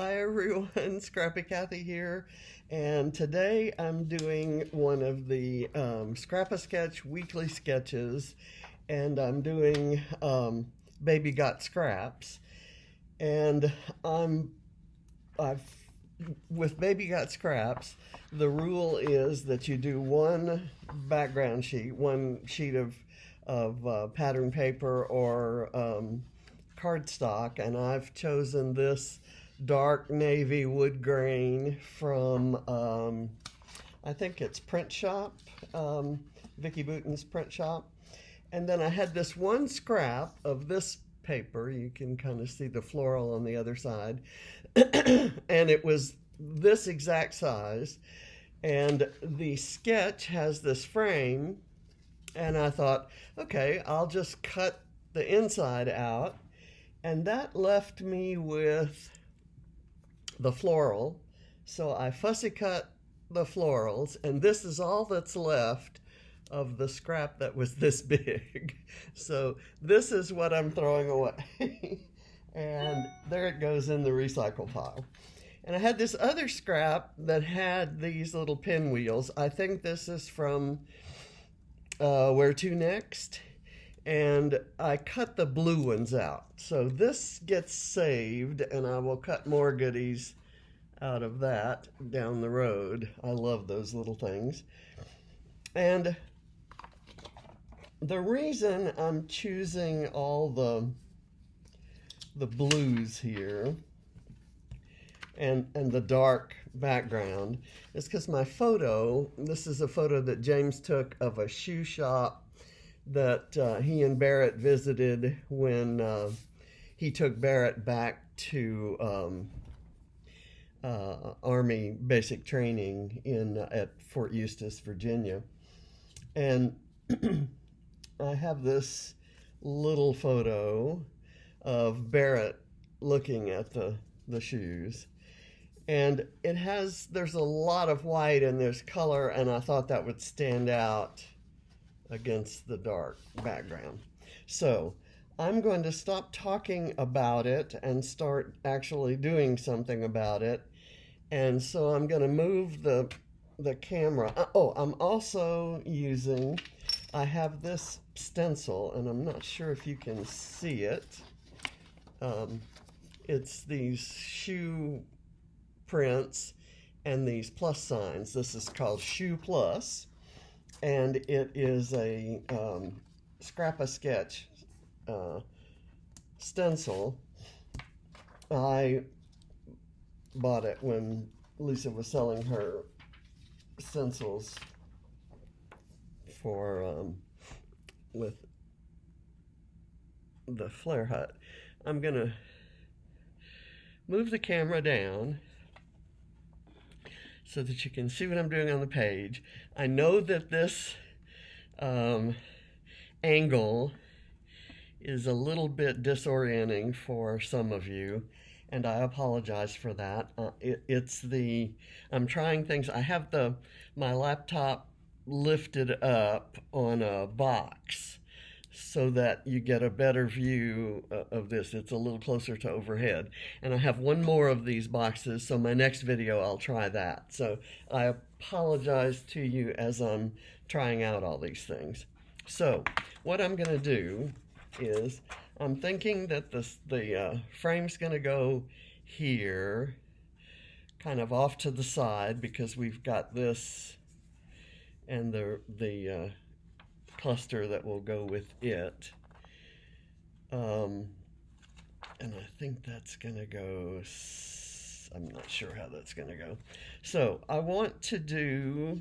Hi everyone, Scrappy Kathy here, and today I'm doing one of the Scrap-A-Sketch weekly sketches, and I'm doing Baby Got Scraps, and I've with Baby Got Scraps, the rule is that you do one background sheet, one sheet of pattern paper or cardstock, and I've chosen this dark navy wood grain from I think it's Print Shop, Vicki Boutin's Print Shop. And then I had this one scrap of this paper. You can kind of see the floral on the other side. And it was this exact size. And the sketch has this frame. And I thought, okay, I'll just cut the inside out. And that left me with the floral. So I fussy cut the florals, and this is all that's left of the scrap that was this big. So this is what I'm throwing away. And there it goes in the recycle pile. And I had this other scrap that had these little pinwheels. I think this is from Where To Next. And I cut the blue ones out. So this gets saved, and I will cut more goodies out of that down the road. I love those little things. And the reason I'm choosing all the blues here and the dark background is because my photo, this is a photo that James took of a shoe shop that he and Barrett visited when he took Barrett back to Army basic training at Fort Eustis, Virginia. And I have this little photo of Barrett looking at the shoes. And there's a lot of white and there's color, and I thought that would stand out against the dark background. So I'm going to stop talking about it and start actually doing something about it. And so I'm going to move the camera. I'm also using, I have this stencil, and I'm not sure if you can see it. It's these shoe prints and these plus signs. This is called Shoe Plus. And it is a Scrap-A-Sketch stencil. I bought it when Lisa was selling her stencils for with the Flair hut. I'm gonna move the camera down so that you can see what I'm doing on the page. I know that this angle is a little bit disorienting for some of you, and I apologize for that. I'm trying things. I have my laptop lifted up on a box so that you get a better view of this. It's a little closer to overhead. And I have one more of these boxes, so my next video I'll try that. So I apologize to you as I'm trying out all these things. So what I'm gonna do is, I'm thinking that the frame's gonna go here, kind of off to the side, because we've got this and the cluster that will go with it. And I think that's gonna go, I'm not sure how that's gonna go. So I want to do,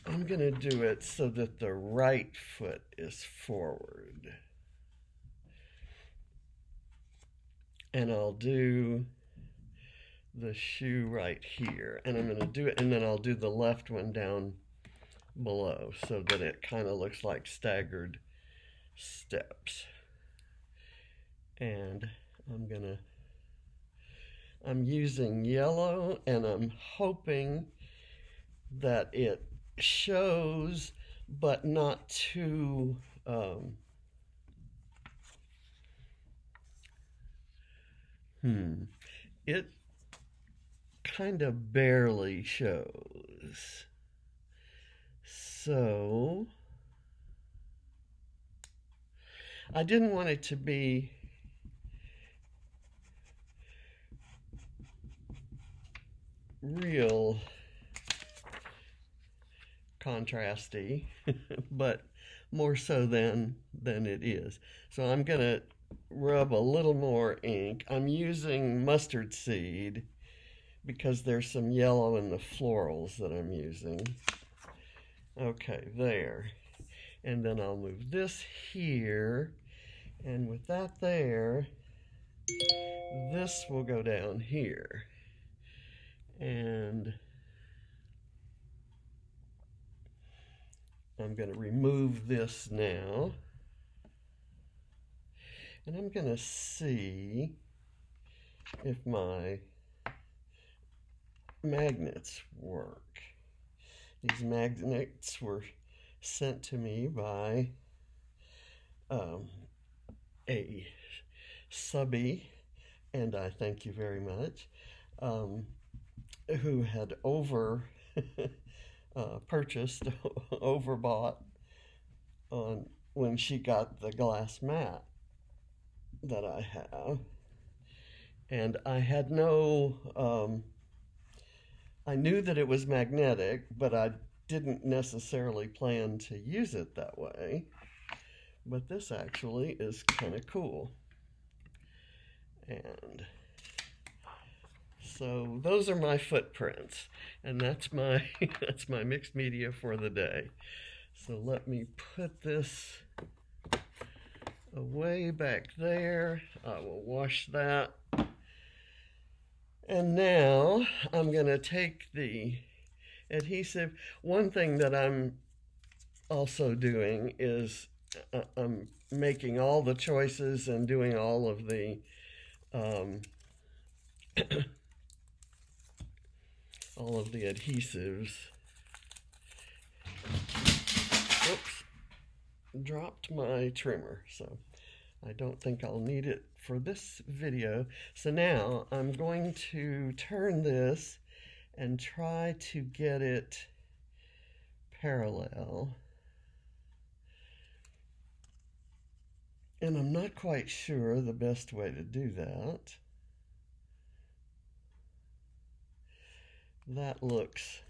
I'm gonna do it so that the right foot is forward. And I'll do the shoe right here, and I'm going to do it, and then I'll do the left one down below so that it kind of looks like staggered steps. And I'm using yellow, and I'm hoping that it shows but not too It kind of barely shows. So I didn't want it to be real contrasty, but more so than it is. So I'm gonna rub a little more ink. I'm using mustard seed because there's some yellow in the florals that I'm using. Okay, there. And then I'll move this here, and with that there, this will go down here. And I'm going to remove this now. And I'm going to see if my magnets work. These magnets were sent to me by a subby, and I thank you very much, who had purchased, overbought on when she got the glass mat that I have. And I had no, I knew that it was magnetic, but I didn't necessarily plan to use it that way. But this actually is kind of cool. And so those are my footprints, and that's my that's my mixed media for the day. So let me put this away back there. I will wash that. And now I'm going to take the adhesive. One thing that I'm also doing is I'm making all the choices and doing all of the all of the adhesives. Oops, dropped my trimmer, so I don't think I'll need it for this video. So now I'm going to turn this and try to get it parallel. And I'm not quite sure the best way to do that. That looks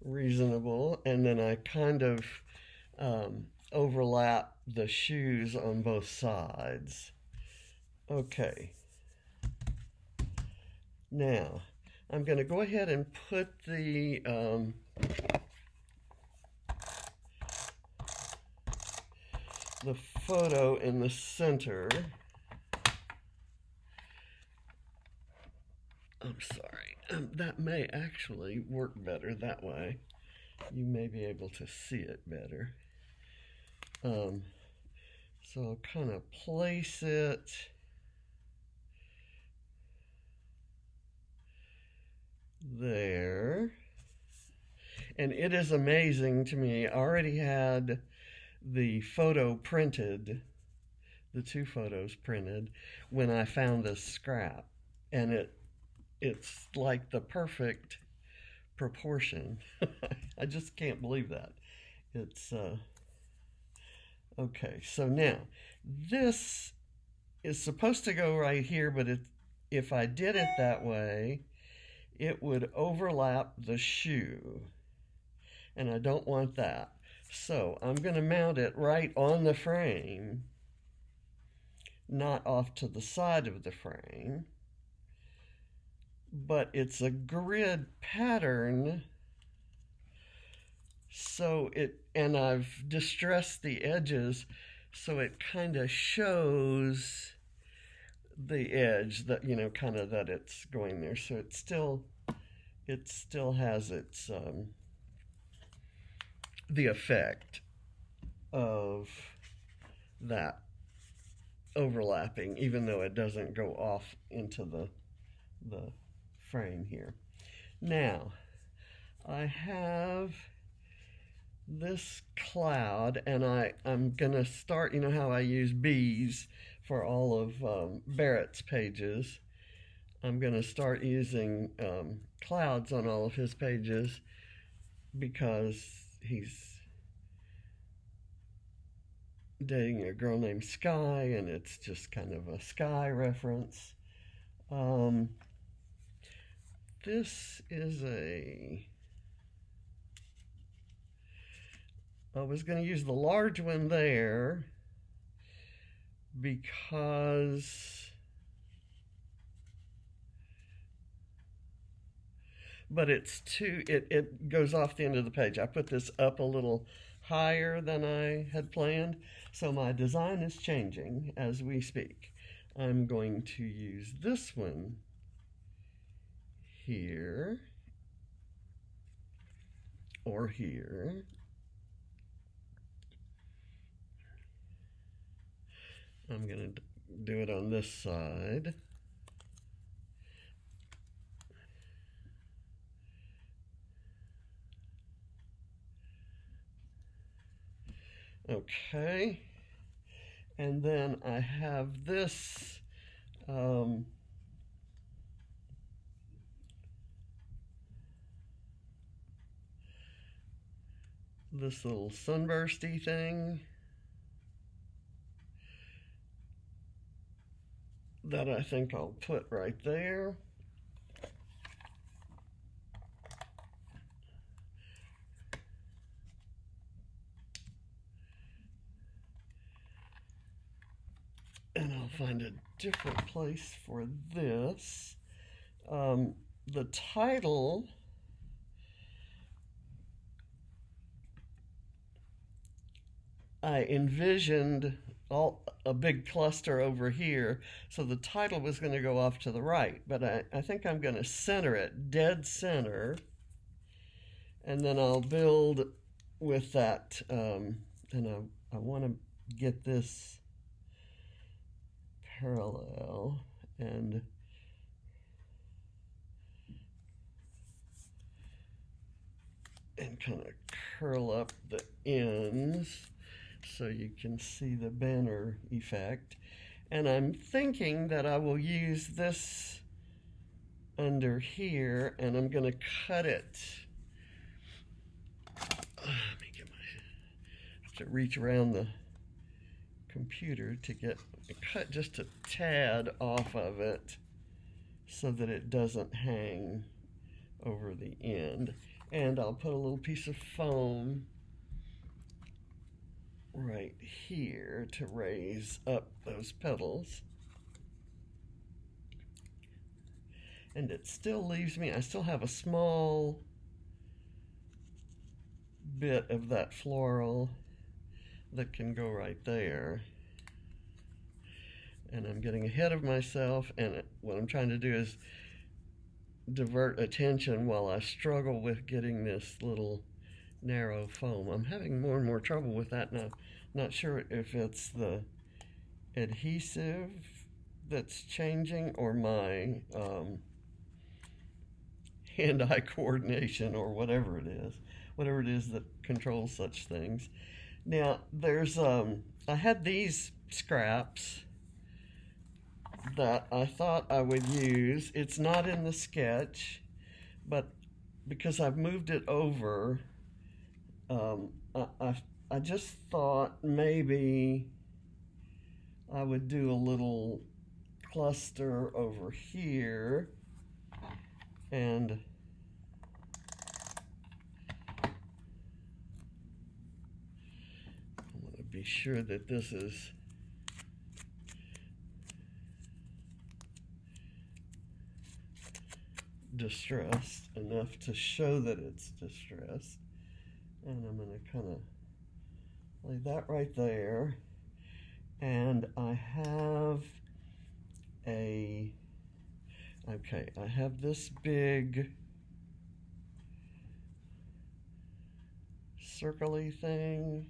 reasonable. And then I kind of overlap the shoes on both sides. Okay. Now, I'm going to go ahead and put the photo in the center. I'm sorry. That may actually work better that way. You may be able to see it better. So I'll kind of place it there. And it is amazing to me. I already had the photo printed, the two photos printed, when I found this scrap. And it's like the perfect proportion. I just can't believe that. It's okay. So now this is supposed to go right here, but if I did it that way, it would overlap the shoe, and I don't want that. So I'm going to mount it right on the frame, not off to the side of the frame. But it's a grid pattern, so and I've distressed the edges so it kind of shows the edge that, you know, kind of that it's going there. So it still has its the effect of that overlapping, even though it doesn't go off into the frame here. Now I have this cloud, and I'm gonna start, you know how I use bees for all of Barrett's pages. I'm going to start using clouds on all of his pages because he's dating a girl named Sky, and it's just kind of a Sky reference. This is I was going to use the large one there because, but it's it goes off the end of the page. I put this up a little higher than I had planned, so my design is changing as we speak. I'm going to use this one here or here. I'm going to do it on this side. Okay, and then I have this this little sunbursty thing that I think I'll put right there. And I'll find a different place for this. The title, I envisioned a big cluster over here, so the title was going to go off to the right, but I think I'm going to center it, dead center, and then I'll build with that, and I want to get this parallel and kind of curl up the ends so you can see the banner effect. And I'm thinking that I will use this under here, and I'm going to cut it. Let me get I have to reach around the computer to get cut just a tad off of it so that it doesn't hang over the end. And I'll put a little piece of foam right here to raise up those petals. And it still leaves me, I still have a small bit of that floral that can go right there. And I'm getting ahead of myself, and what I'm trying to do is divert attention while I struggle with getting this little narrow foam. I'm having more and more trouble with that now. Not sure if it's the adhesive that's changing or my hand-eye coordination or whatever it is that controls such things. Now there's I had these scraps that I thought I would use. It's not in the sketch, but because I've moved it over, I just thought maybe I would do a little cluster over here, and I want to be sure that this is distressed enough to show that it's distressed. And I'm going to kind of lay that right there. And I have I have this big circle-y thing.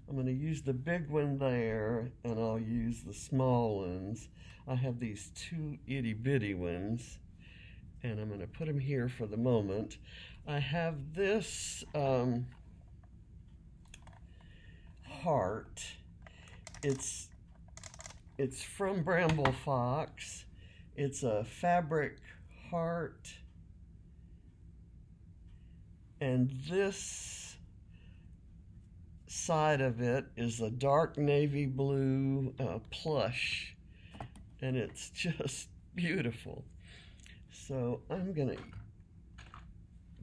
I'm going to use the big one there, and I'll use the small ones. I have these two itty-bitty ones, and I'm going to put them here for the moment. I have this heart. It's It's from BrambleFox. It's a fabric heart. And this side of it is a dark navy blue plush. And it's just beautiful. So I'm going to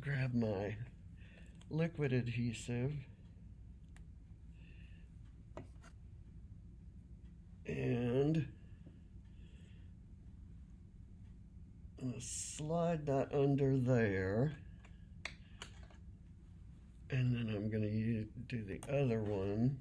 grab my liquid adhesive and I'm going to slide that under there, and then I'm going to do the other one.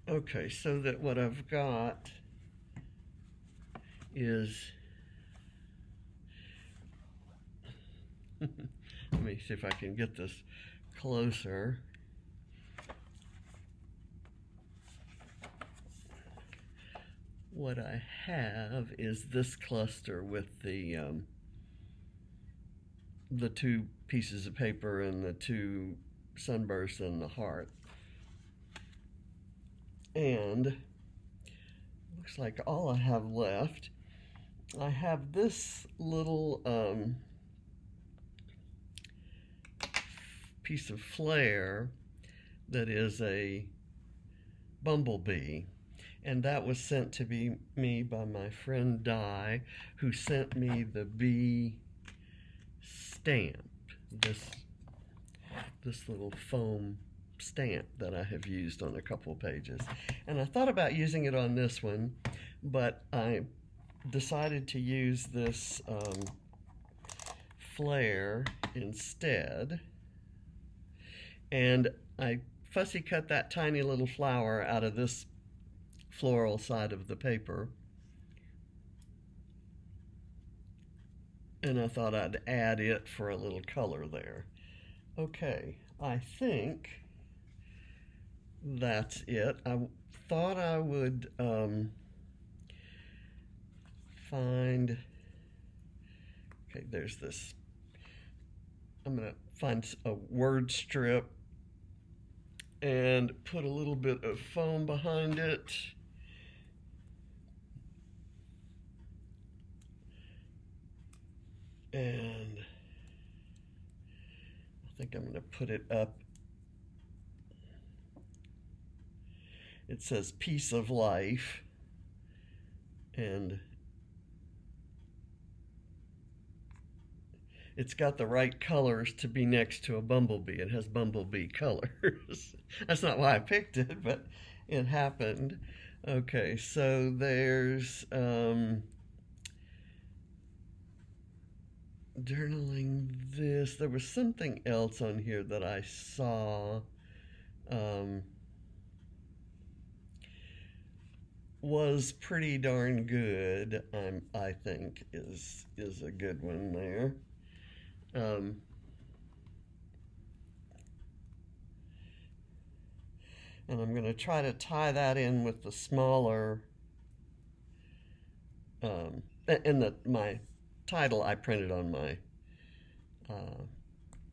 Okay, so that what I've got is, let me see if I can get this closer. What I have is this cluster with the two pieces of paper and the two sunbursts and the heart. And looks like all I have left, I have this little piece of flair that is a bumblebee, and that was sent to me by my friend Di, who sent me the bee stamp, this little foam stamp that I have used on a couple of pages. And I thought about using it on this one, but I decided to use this flair instead. And I fussy cut that tiny little flower out of this floral side of the paper. And I thought I'd add it for a little color there. Okay, I think that's it. I thought I would find, okay, there's this, I'm going to find a word strip and put a little bit of foam behind it. And I think I'm going to put it up. It says Piece of Life, and it's got the right colors to be next to a bumblebee. It has bumblebee colors. That's not why I picked it, but it happened. Okay, so there's journaling this. There was something else on here that I saw. Was pretty darn good. I think is a good one there. And I'm going to try to tie that in with the smaller. And my title I printed on my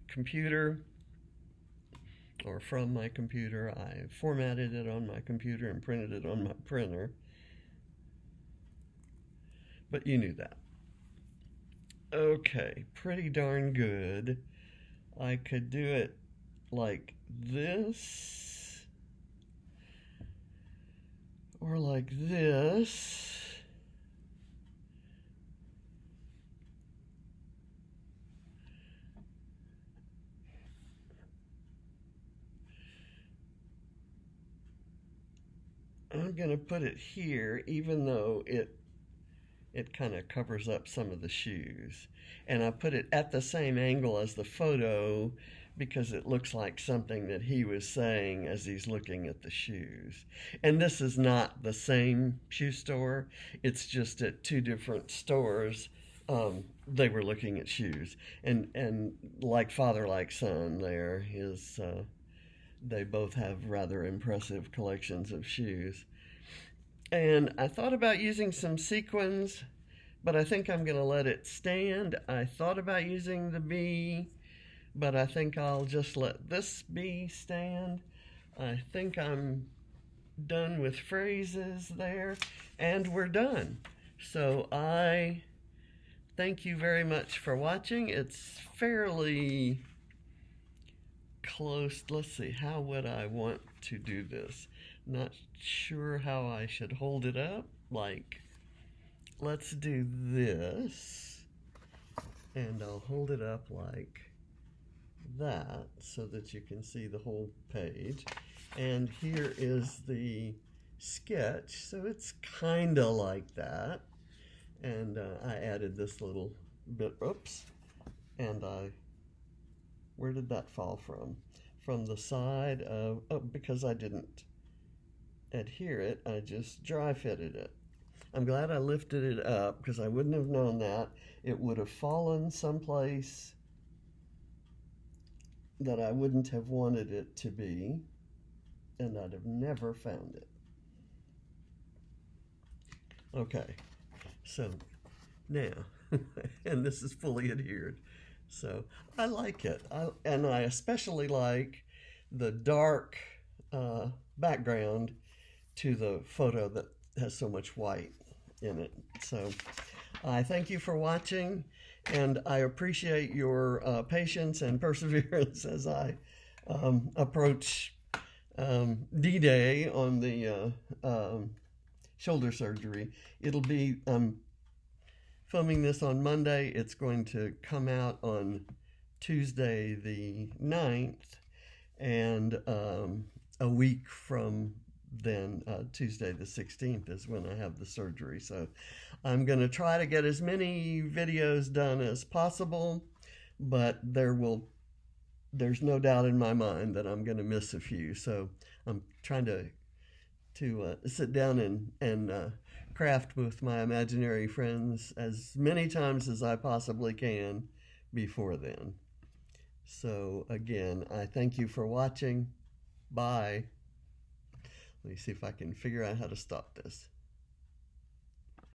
computer, or from my computer. I formatted it on my computer and printed it on my printer. But you knew that. Okay, pretty darn good. I could do it like this, or like this. I'm going to put it here, even though it kind of covers up some of the shoes. And I put it at the same angle as the photo because it looks like something that he was saying as he's looking at the shoes. And this is not the same shoe store. It's just at two different stores. They were looking at shoes. And like father, like son there, his they both have rather impressive collections of shoes. And I thought about using some sequins, but I think I'm going to let it stand. I thought about using the bee, but I think I'll just let this bee stand. I think I'm done with phrases there, and we're done. So I thank you very much for watching. It's fairly close. Let's see, how would I want to do this? Not sure how I should hold it up. Like, let's do this, and I'll hold it up like that so that you can see the whole page. And here is the sketch, so it's kind of like that. And I added this little bit, oops, and where did that fall from? From the side of, oh, because I didn't adhere it, I just dry fitted it. I'm glad I lifted it up because I wouldn't have known that. It would have fallen someplace that I wouldn't have wanted it to be, and I'd have never found it. Okay, so now, and this is fully adhered. So I like it, and I especially like the dark background to the photo that has so much white in it. So I thank you for watching, and I appreciate your patience and perseverance as I approach D-Day on the shoulder surgery. It'll be, filming this on Monday. It's going to come out on Tuesday the 9th, and a week from then, Tuesday the 16th is when I have the surgery. So I'm going to try to get as many videos done as possible, but there's no doubt in my mind that I'm going to miss a few. So I'm trying to sit down and craft with my imaginary friends as many times as I possibly can before then. So again, I thank you for watching. Bye. Let me see if I can figure out how to stop this.